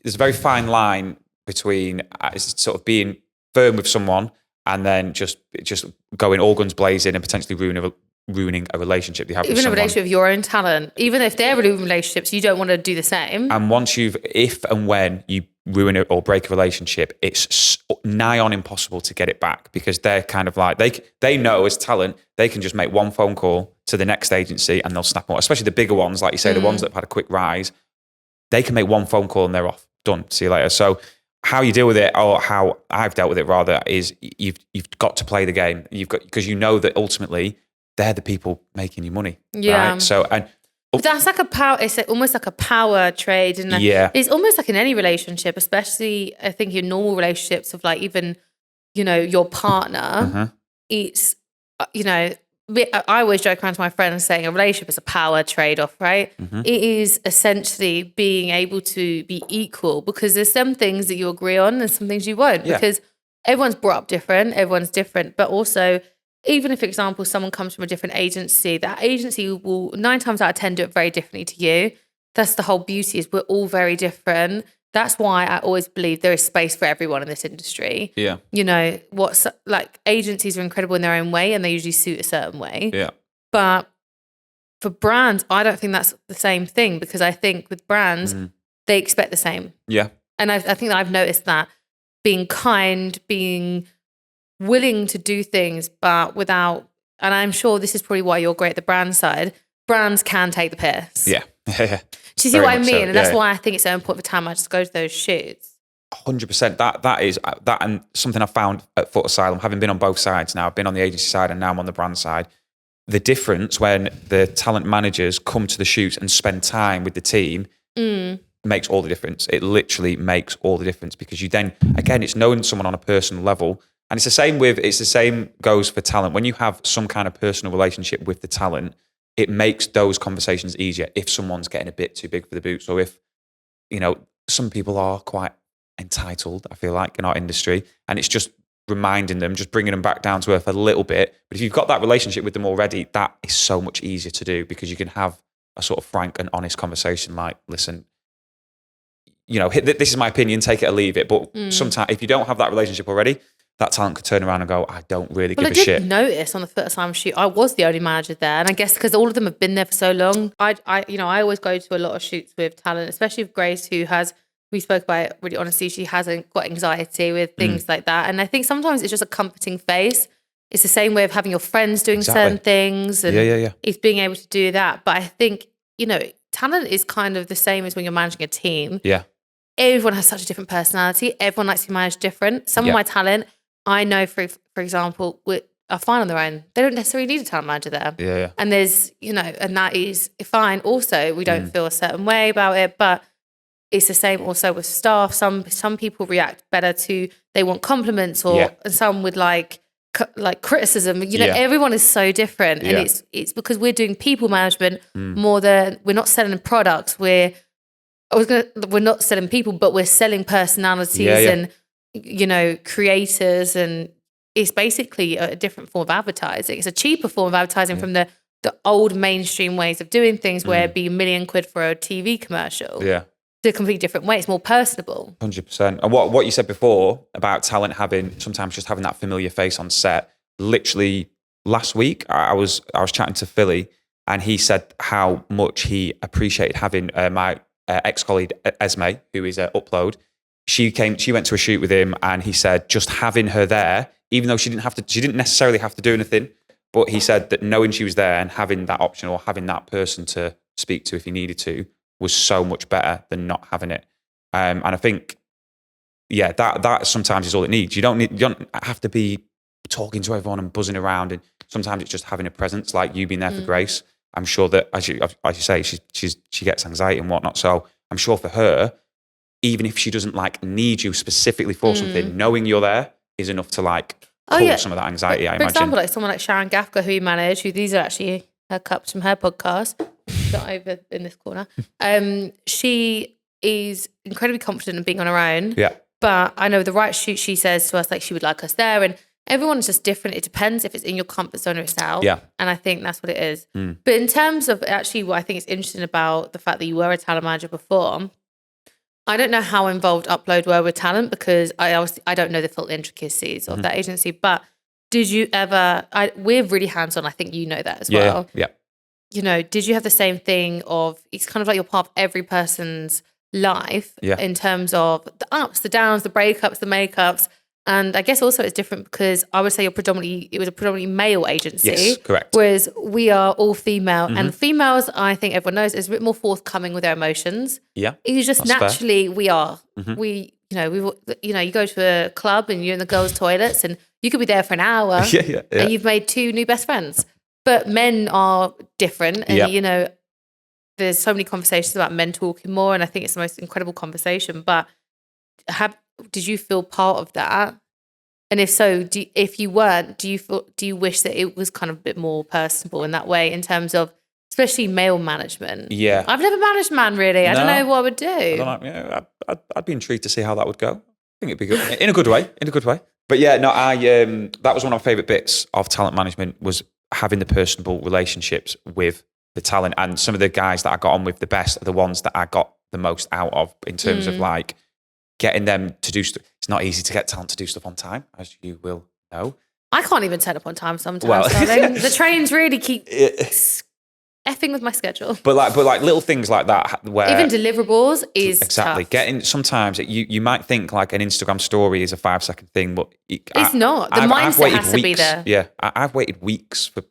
there's a very fine line between sort of being firm with someone and then just going all guns blazing and potentially ruining a relationship you have even with someone. A relationship with your own talent, even if they're ruining relationships, you don't want to do the same. And if and when you ruin it or break a relationship, it's nigh on impossible to get it back, because they're kind of like, they know as talent, they can just make one phone call to the next agency and they'll snap them, especially the bigger ones, like you say, the ones that have had a quick rise. They can make one phone call and they're off. Done. See you later. So how you deal with it, or how I've dealt with it rather, is you've got to play the game. Because you know that ultimately they're the people making you money. Yeah. Right? So, but that's like a power. It's almost like a power trade, and it's almost like in any relationship, especially I think in normal relationships of like even, your partner. It's I always joke around to my friends saying a relationship is a power trade-off, right? It is essentially being able to be equal, because there's some things that you agree on and some things you won't, because everyone's brought up different, everyone's different, but also even if, for example, someone comes from a different agency, that agency will 9 times out of 10 do it very differently to you. That's the whole beauty, is we're all very different. That's why I always believe there is space for everyone in this industry. Yeah. What's like, agencies are incredible in their own way and they usually suit a certain way. Yeah. But for brands, I don't think that's the same thing, because I think with brands, they expect the same. Yeah. And I think that I've noticed that being kind, being willing to do things, but without, and I'm sure this is probably why you're great at the brand side, brands can take the piss. Yeah. Do you see what I mean? So. And that's why I think it's so important for talent managers to go to those shoots. 100%. That is that, and something I found at FootAsylum, having been on both sides now. I've been on the agency side and now I'm on the brand side. The difference when the talent managers come to the shoots and spend time with the team makes all the difference. It literally makes all the difference, because you then, again, it's knowing someone on a personal level. And it's the same goes for talent. When you have some kind of personal relationship with the talent, it makes those conversations easier if someone's getting a bit too big for the boots, or if, some people are quite entitled, I feel like, in our industry. And it's just reminding them, just bringing them back down to earth a little bit. But if you've got that relationship with them already, that is so much easier to do, because you can have a sort of frank and honest conversation like, listen, this is my opinion, take it or leave it. But sometimes if you don't have that relationship already, that talent could turn around and go, I don't really give a shit. I did notice on the FootAsylum shoot, I was the only manager there. And I guess because all of them have been there for so long, I always go to a lot of shoots with talent, especially with Grace, who has, we spoke about it really honestly, she hasn't got anxiety with things like that. And I think sometimes it's just a comforting face. It's the same way of having your friends doing certain things. And it's being able to do that. But I think, talent is kind of the same as when you're managing a team. Yeah. Everyone has such a different personality. Everyone likes to be managed different. Some of my talent, I know, for example, are fine on their own. They don't necessarily need a talent manager there. Yeah. And there's, and that is fine. Also, we don't feel a certain way about it, but it's the same also with staff. Some people react better to, they want compliments, or and some would like criticism. Everyone is so different, and it's because we're doing people management more than, we're not selling products. We're not selling people, but we're selling personalities and creators, and it's basically a different form of advertising. It's a cheaper form of advertising from the old mainstream ways of doing things, where it'd be £1 million for a TV commercial. Yeah. It's a completely different way. It's more personable. 100%. And what you said before about talent sometimes just having that familiar face on set. Literally last week, I was chatting to Philly, and he said how much he appreciated having my ex-colleague Esme, who is Upload. She went to a shoot with him, and he said just having her there, even though she didn't necessarily have to do anything, but he said that knowing she was there and having that option, or having that person to speak to if he needed to, was so much better than not having it. And I think, that sometimes is all it needs. You don't have to be talking to everyone and buzzing around. And sometimes it's just having a presence, like you being there for Grace. I'm sure that, as you say, she gets anxiety and whatnot. So I'm sure for her, even if she doesn't need you specifically for something, knowing you're there is enough to pull some of that anxiety. I imagine. For example, someone like Sharon Gafka, who you manage, who these are actually her cups from her podcast. Not over in this corner. She is incredibly confident in being on her own. Yeah. But I know the right shoot, she says to us she would like us there, and everyone's just different. It depends if it's in your comfort zone or it's out. Yeah. And I think that's what it is. But in terms of actually what I think is interesting about the fact that you were a talent manager before, I don't know how involved Upload were with talent, because I don't know the full intricacies of that agency, but did you ever, we're really hands-on, I think you know that as well. Yeah. You know, did you have the same thing of, it's kind of like you're part of every person's life in terms of the ups, the downs, the breakups, the makeups. And I guess also it's different because I would say it was a predominantly male agency. Yes, correct. Whereas we are all female. And females, I think everyone knows, is a bit more forthcoming with their emotions. Yeah. It's just naturally fair. We are. We, you go to a club and you're in the girls' toilets and you could be there for an hour and you've made 2 new best friends. But men are different. And, there's so many conversations about men talking more. And I think it's the most incredible conversation. But did you feel part of that? And if so, if you weren't, do you wish that it was kind of a bit more personable in that way in terms of especially male management? Yeah. I've never managed a man really. I don't know what I would do. I'd be intrigued to see how that would go. I think it'd be good. In a good way. But yeah, no, that was one of my favourite bits of talent management was having the personable relationships with the talent. And some of the guys that I got on with the best are the ones that I got the most out of in terms of like getting them to do stuff. It's not easy to get talent to do stuff on time, as you will know. I can't even turn up on time sometimes. The trains really keep effing with my schedule. But like little things like that, where even deliverables is exactly tough. Getting sometimes you might think like an Instagram story is a 5-second thing, but it's not. The mindset has to be there. Yeah, I've waited weeks for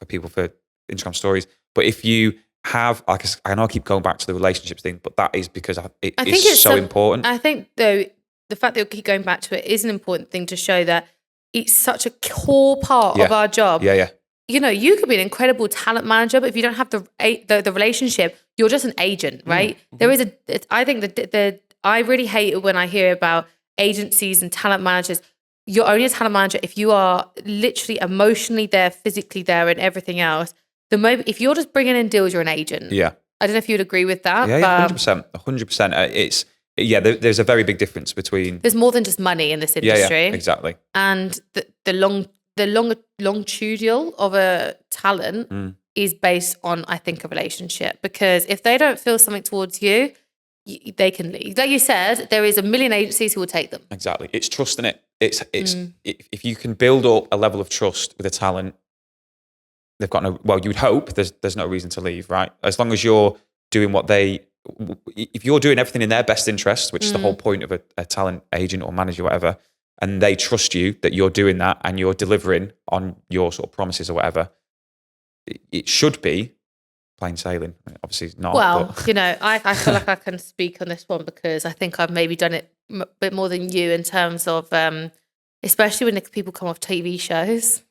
people for Instagram stories. But if you have, like, I know I keep going back to the relationships thing, but that is because I think it's so important. I think though the fact that we keep going back to it is an important thing to show that it's such a core part of our job. Yeah. You could be an incredible talent manager, but if you don't have the relationship, you're just an agent, right? There is I think that I really hate it when I hear about agencies and talent managers. You're only a talent manager if you are literally emotionally there, physically there, and everything else. If you're just bringing in deals, you're an agent. Yeah. I don't know if you'd agree with that. Yeah, 100%. There's a very big difference between. There's more than just money in this industry. Yeah, exactly. And the longitudinal of a talent is based on, I think, a relationship. Because if they don't feel something towards you, they can leave. Like you said, there is a million agencies who will take them. Exactly. It's trust in it. It's if you can build up a level of trust with a talent, they've got you'd hope there's no reason to leave, right? As long as you're doing if you're doing everything in their best interest, which is the whole point of a talent agent or manager, whatever, and they trust you that you're doing that and you're delivering on your sort of promises or whatever, it should be plain sailing. Obviously it's not. Well, I feel like I can speak on this one because I think I've maybe done it a bit more than you in terms of, especially when people come off TV shows.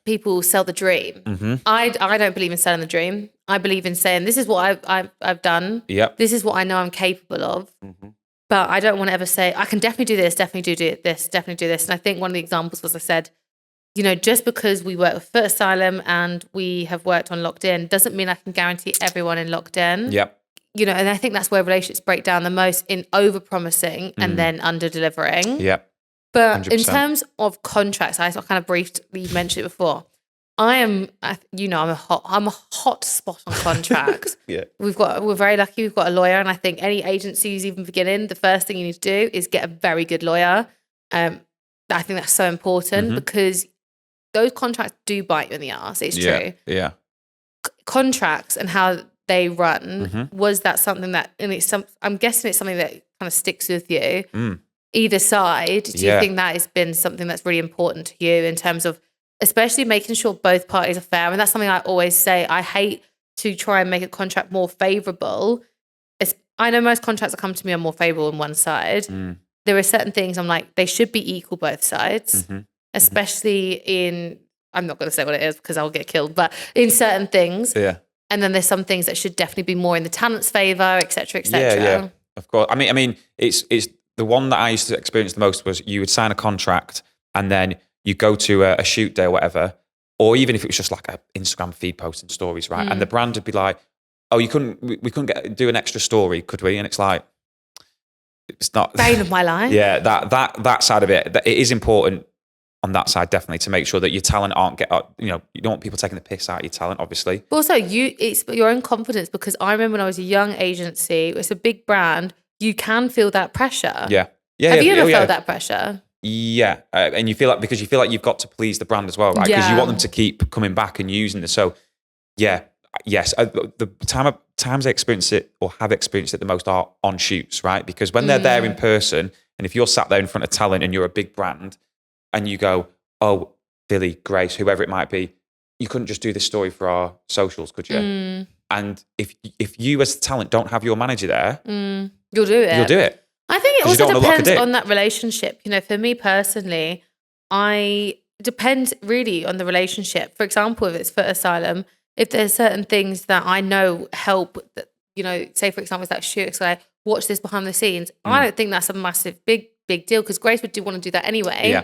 People sell the dream. I don't believe in selling the dream. I believe in saying, this is what I've done. Yep. This is what I know I'm capable of. But I don't want to ever say, I can definitely do this, definitely do this, definitely do this. And I think one of the examples was I said, just because we work with FootAsylum and we have worked on Locked In doesn't mean I can guarantee everyone in Locked In. Yep. And I think that's where relationships break down the most, in over-promising and then under-delivering. Yep. But 100%. in terms of contracts, I kind of briefly mentioned it before. I'm a hot spot on contracts. Yeah. We're very lucky. We've got a lawyer, and I think any agency who's even beginning, the first thing you need to do is get a very good lawyer. I think that's so important because those contracts do bite you in the ass. It's true. Yeah. Contracts and how they run, was that something that, and I'm guessing it's something that kind of sticks with you. Either side, do you think that has been something that's really important to you in terms of especially making sure both parties are fair? And that's something I always say. I hate to try and make a contract more favourable. I know most contracts that come to me are more favourable on one side. There are certain things I'm like, they should be equal both sides, especially in, I'm not going to say what it is because I'll get killed, but in certain things. Yeah. And then there's some things that should definitely be more in the talent's favour, et cetera, et cetera. Yeah, of course. I mean, it's the one that I used to experience the most was you would sign a contract and then you go to a shoot day or whatever, or even if it was just like an Instagram feed post and stories, right? And the brand would be like, "Oh, we couldn't do an extra story, could we?" And it's like, it's not bane of my life. Yeah, that side of it, it is important on that side definitely to make sure that your talent you don't want people taking the piss out of your talent, obviously. But also, it's your own confidence, because I remember when I was a young agency, it's a big brand. You can feel that pressure. Yeah. Have you ever felt that pressure? Yeah, and you feel like because you feel like you've got to please the brand as well, right? Because you want them to keep coming back and using it. So, yeah, yes, the times I experience it or have experienced it the most are on shoots, right? Because when they're there in person, and if you're sat there in front of talent and you're a big brand, and you go, "Oh, Billy, Grace, whoever it might be, you couldn't just do this story for our socials, could you?" And if you as talent don't have your manager there, you'll do it. You'll do it. I think it also depends on that relationship. You know, for me personally, depends really on the relationship. For example, if it's FootAsylum, if there's certain things that I know help, that, you know, say for example, it's that shoot, so I watch this behind the scenes. I don't think that's a massive, big deal because Grace would want to do that anyway. Yeah.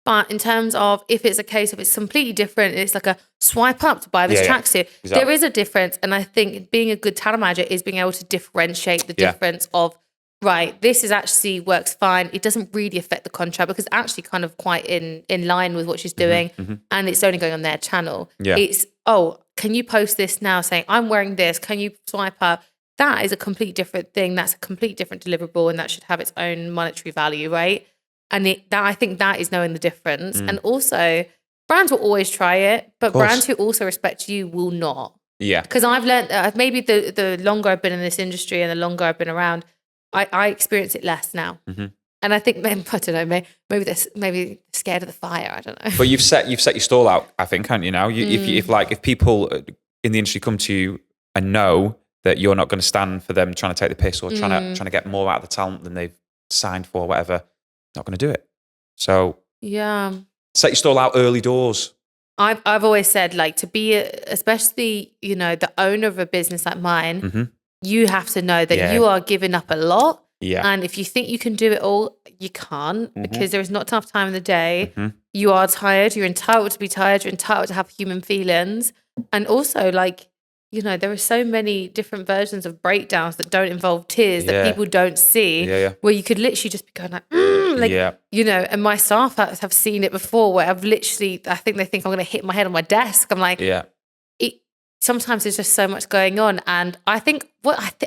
But in terms of if it's a case of it's completely different, it's like a swipe up to buy this tracksuit. Exactly. There is a difference. And I think being a good talent manager is being able to differentiate the difference of, right, this is actually works fine. It doesn't really affect the contract because it's actually kind of quite in line with what she's doing. And it's only going on their channel. Yeah. It's, can you post this now saying, I'm wearing this. Can you swipe up? That is a complete different thing. That's a complete different deliverable and that should have its own monetary value, right? And I think that is knowing the difference. And also, brands will always try it, but brands who also respect you will not. Yeah. Because I've learned that maybe the longer I've been in this industry and the longer I've been around, I experience it less now. And I think, I don't know, maybe they're scared of the fire. I don't know. But you've set your stall out, I think, haven't you now? If people in the industry come to you and know that you're not going to stand for them trying to take the piss or trying to get more out of the talent than they've signed for, whatever, not going to do it. So set your stall out early doors. I've always said, like, to be especially, you know, the owner of a business like mine, you have to know that you are giving up a lot. Yeah. And if you think you can do it all, you can't because there is not enough time in the day. You are tired. You're entitled to be tired. You're entitled to have human feelings. And also, like, you know, there are so many different versions of breakdowns that don't involve tears that people don't see, where you could literally just be going like, you know, and my staff have seen it before where I've literally, I think they think I'm going to hit my head on my desk. I'm like, sometimes there's just so much going on. And I think,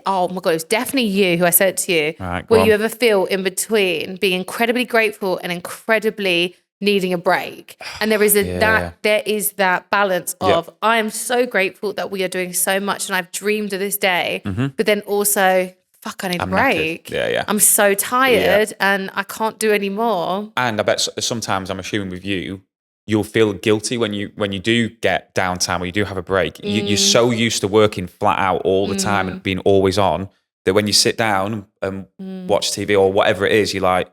oh my God, it was definitely you who I said it to you, where you ever feel in between being incredibly grateful and incredibly needing a break. And there is there is that balance of I am so grateful that we are doing so much and I've dreamed of this day, but then also, fuck, I need a break. I'm so tired and I can't do any more. And I bet sometimes, I'm assuming with you, you'll feel guilty when you do get downtime or you do have a break. You're so used to working flat out all the time and being always on that when you sit down and watch TV or whatever it is, you like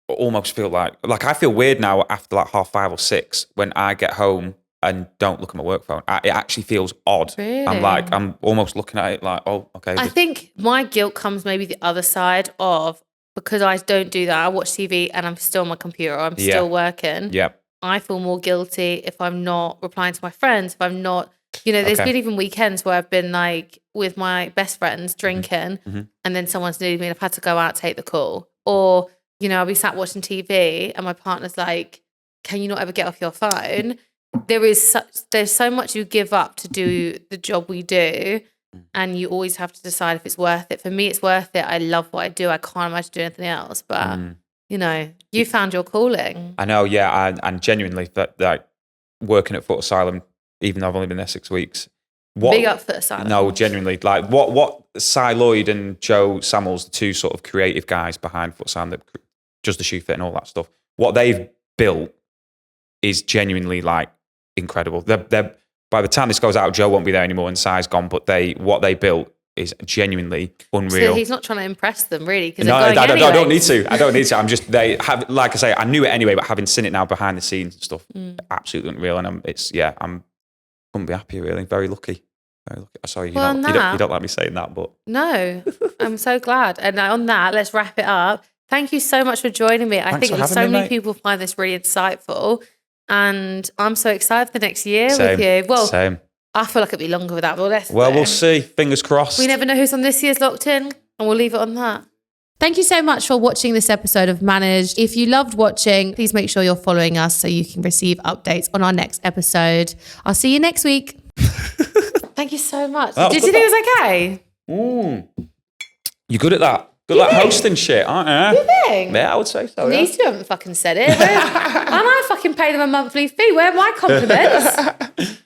almost feel like I feel weird now after like 5:30 or 6 when I get home and don't look at my work phone. It actually feels odd. Really? I'm almost looking at it like, oh, okay. I think my guilt comes maybe the other side of, because I don't do that. I watch TV and I'm still on my computer. Or I'm still working. Yeah. I feel more guilty if I'm not replying to my friends, if I'm not, you know, there's been even weekends where I've been like with my best friends drinking and then someone's needed me and I've had to go out, take the call. Or, you know, I'll be sat watching TV and my partner's like, can you not ever get off your phone? There's so much you give up to do the job we do, and you always have to decide if it's worth it. For me, it's worth it. I love what I do. I can't imagine doing anything else. But, you know, you found your calling. I know, yeah. And genuinely, that like working at FootAsylum, even though I've only been there 6 weeks. Big up FootAsylum. No, genuinely. Like what Cy Lloyd and Joe Samuels, the two sort of creative guys behind FootAsylum that just the shoe fit and all that stuff, what they've built is genuinely like incredible. They're by the time this goes out, Joe won't be there anymore and Cy's gone, but what they built is genuinely unreal. So he's not trying to impress them really. No, I don't need to. I'm just, they have, like I say, I knew it anyway, but having seen it now behind the scenes and stuff, absolutely unreal. And I couldn't be happier really. Very lucky. Very lucky. Sorry, you don't like me saying that, but. No, I'm so glad. And on that, let's wrap it up. Thank you so much for joining me. I think so many people find this really insightful. And I'm so excited for the next year with you. Well, same. I feel like it'll be longer without all this. Well, we'll see. Fingers crossed. We never know who's on this year's Locked In, and we'll leave it on that. Thank you so much for watching this episode of Managed. If you loved watching, please make sure you're following us so you can receive updates on our next episode. I'll see you next week. Thank you so much. Did you think it was okay? You're good at that. Good luck hosting shit, aren't you? You think? Yeah, I would say so. These two haven't fucking said it. I fucking pay them a monthly fee. Where are my compliments?